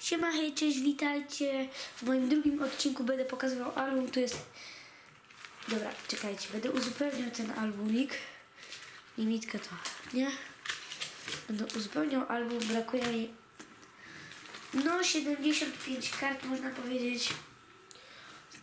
Siema, hej, cześć, witajcie. W moim drugim odcinku będę pokazywał album, tu jest... Dobra, czekajcie, będę uzupełniał ten albumik. Limitkę to, nie? Będę uzupełniał album, brakuje mi... No, 75 kart, można powiedzieć.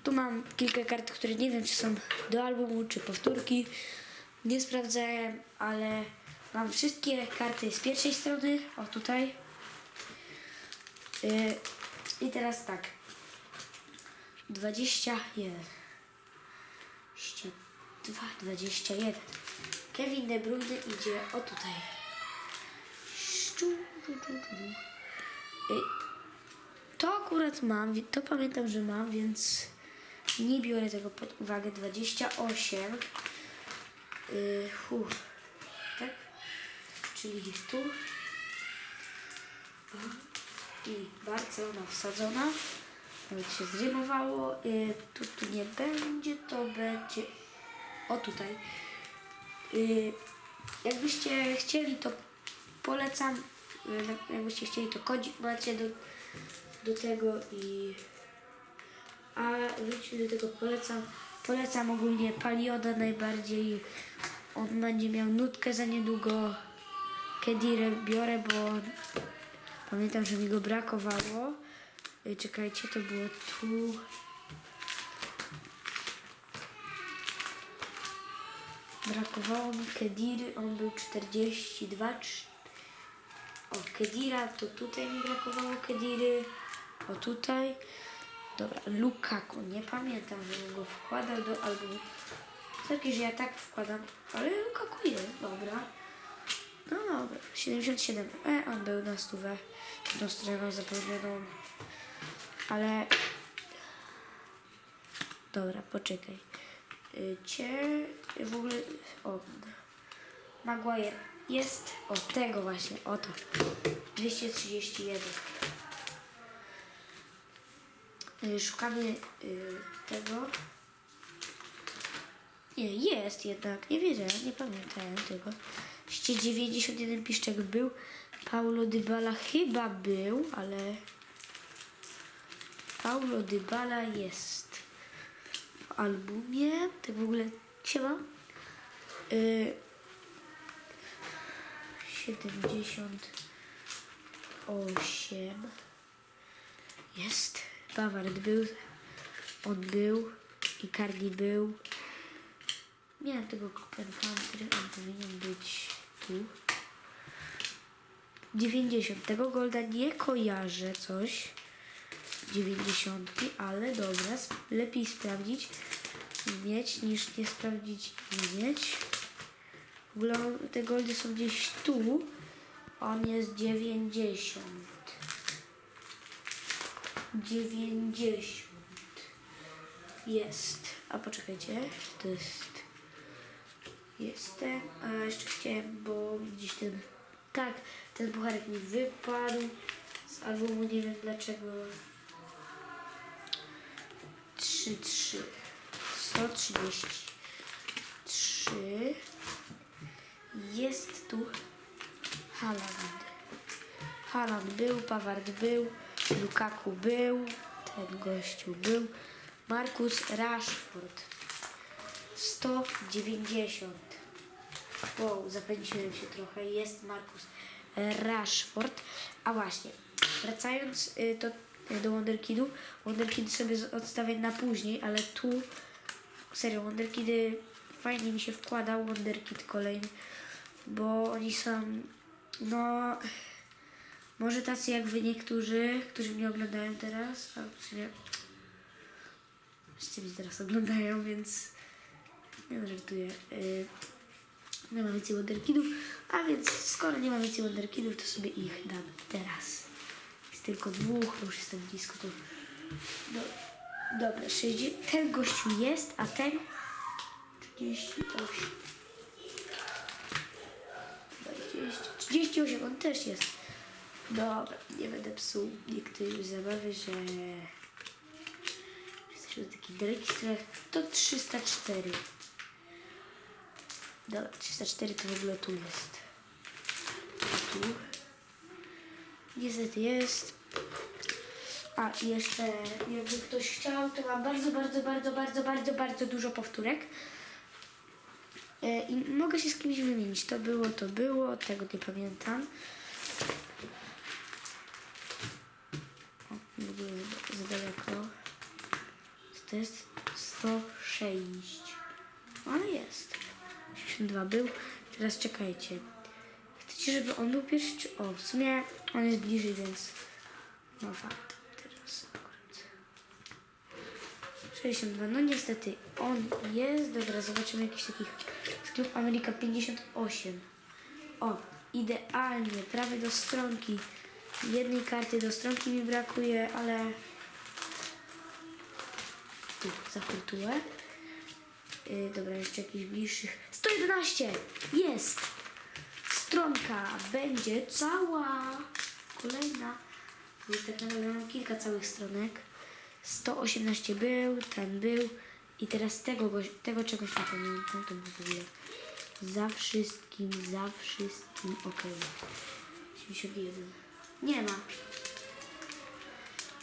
Tu mam kilka kart, które nie wiem, czy są do albumu, czy powtórki. Nie sprawdzałem, ale mam wszystkie karty z pierwszej strony. O, tutaj. I teraz tak. 21. 21. Kevin De Bruyne idzie o tutaj. To akurat mam, to pamiętam, że mam, więc nie biorę tego pod uwagę. 28. Tak? Czyli tu. I Barcelona wsadzona. Nawet się zrymowało. Tu nie będzie, to będzie o tutaj. Jakbyście chcieli, to polecam. Jakbyście chcieli, to kodzik macie do tego i wróćmy do tego, polecam ogólnie Palioda najbardziej. On będzie miał nutkę za niedługo. Kedirę biorę, bo pamiętam, że mi go brakowało. Czekajcie, to było tu. Brakowało mi Kediry, on był 42. O, Kedira, to tutaj mi brakowało Kediry. O, tutaj. Dobra, Lukaku, nie pamiętam, żebym go wkładał do albumu. Takie, że ja tak wkładam, ale Lukaku jest, dobra. No dobra, 77. On był na 100. Tą stroną zapełnioną. Ale... Dobra, poczekaj. W ogóle... O, Maguire jest... O, tego właśnie, oto. 231. Szukamy tego. Nie, jest jednak. Nie wiedziałem, nie pamiętałem tego. 91 Piszczek był. Paulo Dybala chyba był, ale... Paulo Dybala jest w albumie. Tak w ogóle siema. 78 jest. Baward był. On był. Icardi był. Miałem tego Country, on powinien być tu. 90. Tego Golda nie kojarzę coś. 90, ale dobra, lepiej sprawdzić i mieć niż nie sprawdzić i nie mieć. W ogóle te goldy są gdzieś tu. On jest 90. 90. Jest. A poczekajcie, to jest... Jestem. A jeszcze chciałem, bo gdzieś ten... Tak, ten pucharek mi wypadł z albumu, nie wiem dlaczego. 133. 133. Jest tu Haaland. Haaland był, Pavard był, Lukaku był, ten gościu był, Marcus Rashford. 190. Wow, zapędziłem się trochę. Jest Marcus Rashford. A właśnie, wracając do Wonderkidu. Wonderkid sobie odstawię na później, ale tu serio, Wonderkidy fajnie mi się wkładał. Wonderkid kolejny, bo oni są, no, może tacy jak wy niektórzy, którzy mnie oglądają teraz, a w sumie wszyscy mnie teraz oglądają, więc nie no, żartuję. Nie ma więcej Wonderkidów, a więc skoro nie ma więcej Wonderkidów, to sobie ich dam teraz. Jest tylko dwóch, to już jestem blisko. To... Dobra, 60. Ten gościu jest, a ten 38. 38, on też jest. Dobra, nie będę psuł niektórych zabawy, że jesteśmy w takiej dalekiej stronie. To 304. Dobra, 304 to w ogóle tu jest. A tu niestety jest A i jeszcze jakby ktoś chciał, to mam bardzo dużo powtórek. I mogę się z kimś wymienić. To było, tego nie pamiętam. O, w ogóle za daleko. Co to jest? 106. Ale jest. 82 był. Teraz czekajcie. Chcecie, żeby on był pierwszy, czy... O, w sumie on jest bliżej, więc... No fakt. Teraz akurat. 62. No niestety, on jest. Dobra, zobaczymy jakiś takich... Klub Ameryka 58. O, idealnie. Prawie do stronki. Jednej karty do stronki mi brakuje, ale... Tu, zahurtuję. Dobra, jeszcze jakichś bliższych. 111! Jest! Stronka będzie cała. Kolejna. Już tak naprawdę mam kilka całych stronek. 118 był, ten był. I teraz tego czegoś nie pamiętam. To w ogóle za wszystkim, ok. 81. Nie ma.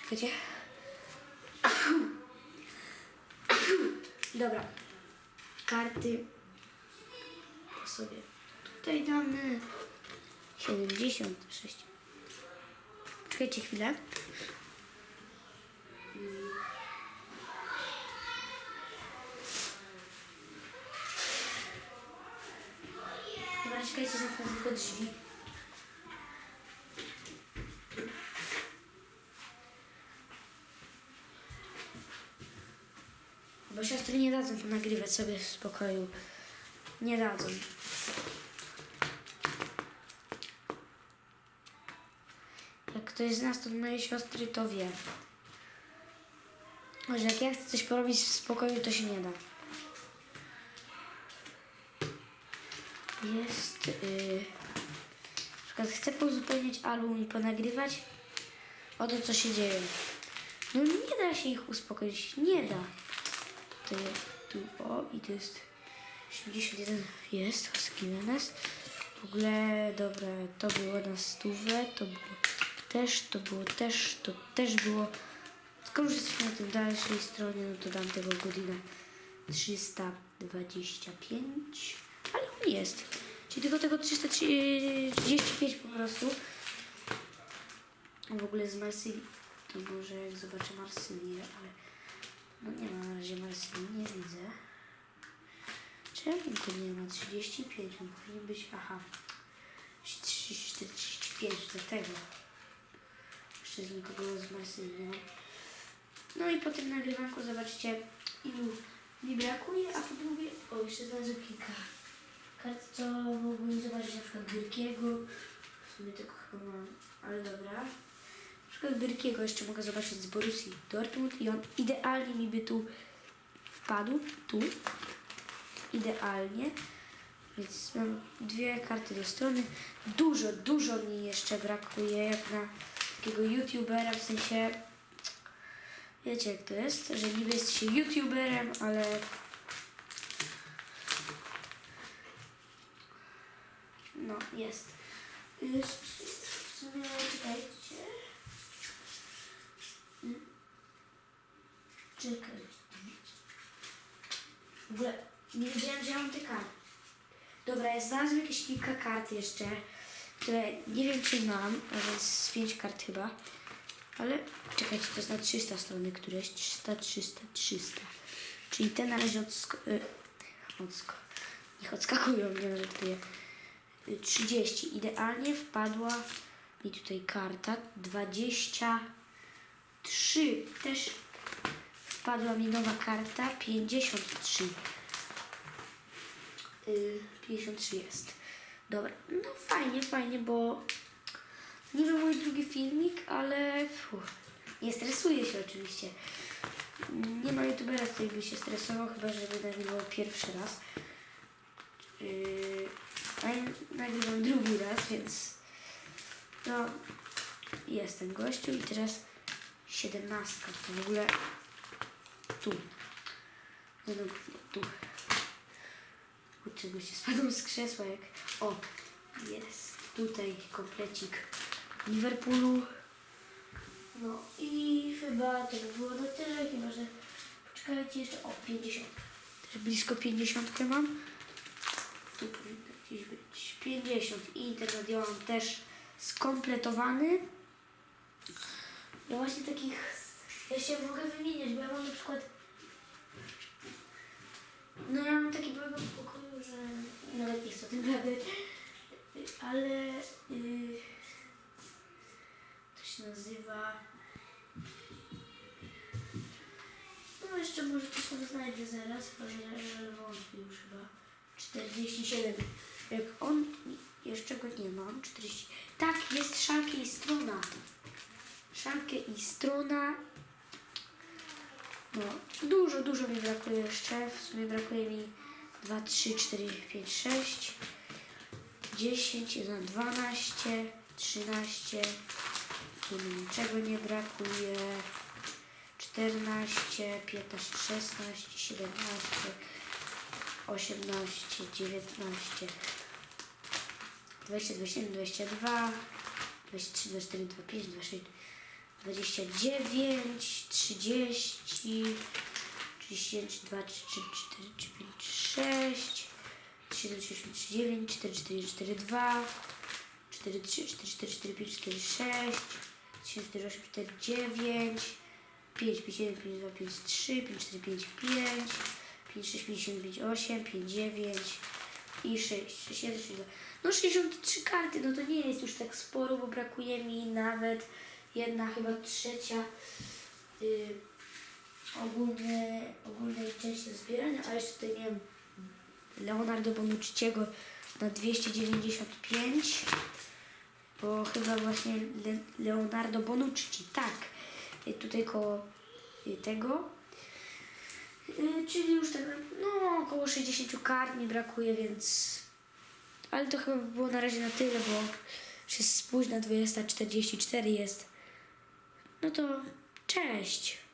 Czekajcie. Dobra. Karty to sobie tutaj damy 76. Czekajcie chwilę. Dobra, czekajcie, zamknę tylko drzwi. Bo siostry nie dadzą nagrywać sobie w spokoju. Nie dadzą. Jak ktoś z nas, to mojej siostry, to wie. Że jak ja chcę coś porobić w spokoju, to się nie da. Jest... na przykład chcę pouzupełniać album i ponagrywać o to, co się dzieje. No nie da się ich uspokoić. Nie da. To jest tu, o, i to jest 81 jest, Hoskimenes. W ogóle, dobra, to było na 100, to było to też było. Skoro już jesteśmy na tej dalszej stronie, no to dam tego godzina 325, ale on jest. Czyli tylko tego 335 po prostu. W ogóle z Marsylii, to może jak zobaczę Marsylię, ale no nie ma na razie Marsylii, nie widzę. Czemu to nie ma? 35, on powinien być, aha. 35 do tego. Jeszcze z nikogo z Marsylii nie ma. No i po tym nagrywanku zobaczcie, ilu mi brakuje, a po drugie, o, jeszcze znalazłem kilka kart, co mógłbym zobaczyć, na przykład Gyrkiego. W sumie tego chyba mam, ale dobra. Na przykład Gyrkiego jeszcze mogę zobaczyć z Borussii Dortmund i on idealnie mi by tu wpadł, tu. Idealnie. Więc mam dwie karty do strony. Dużo mi jeszcze brakuje, jak na takiego youtubera, w sensie... Wiecie jak to jest, że niby jest się youtuberem, ale... No, jest. W sumie, czekajcie. W ogóle nie wiedziałem, że ja mam te karty. Dobra, ja znalazłem jakieś kilka kart jeszcze, które nie wiem czy mam, a więc z 5 kart chyba. Ale czekajcie, to jest na 300 strony któreś, 300. Czyli te należy niech odskakują, nie żartuję. 30. Idealnie wpadła mi tutaj karta. 23. Też wpadła mi nowa karta. 53. 53 jest. Dobra, no fajnie, bo niby mój drugi filmik, ale nie stresuję się oczywiście. Nie ma youtubera, który by się stresował, chyba żeby nagrywał pierwszy raz. A ja nagrywam drugi raz, więc no jest ten gościu i teraz 17. To w ogóle tu. No, tu. Kurczę, goście spadł z krzesła jak... O, jest tutaj komplecik Liverpoolu. No i chyba to by było na tyle, chyba że poczekajcie jeszcze, o 50. Też blisko 50 mam. Tu powinno gdzieś być 50 i internet ja mam też skompletowany. No właśnie takich, ja się mogę wymieniać, bo ja mam na przykład, no ja mam taki problem w pokoju, że nawet nie chcę o tym gadać, ale to się nazywa, no jeszcze może coś tam znajdę zaraz, ale wątpię już chyba, 47, jak on, jeszcze go nie mam, 40, tak, jest Szalkę i Strona. Szalkę i Strona. No, dużo mi brakuje jeszcze. W sumie brakuje mi 2, 3, 4, 5, 6, 10, 11, 12, 13. Tu mi niczego nie brakuje. 14, 15, 16, 17, 18, 19, 20, 21, 22, 23, 24, 25, 26, 29, 30, 31, 32, 33, 34, 35, 6, 37, 38, 39, 44, 42, 43, 44, 45, 46, 48, 49, 5, 51, 52, 53, 54, 55, 56, 57, 58, 59 i 6, 61, 62. No 63 karty, no to nie jest już tak sporo, bo brakuje mi nawet jedna, chyba trzecia ogólnej części do zbierania, a jeszcze tutaj miałem Leonardo Bonucciego na 295, bo chyba właśnie Leonardo Bonucci, tak, tutaj koło tego, czyli już tak, no około 60 kart mi brakuje, więc, ale to chyba by było na razie na tyle, bo już jest późna, 20:44 jest. No to cześć!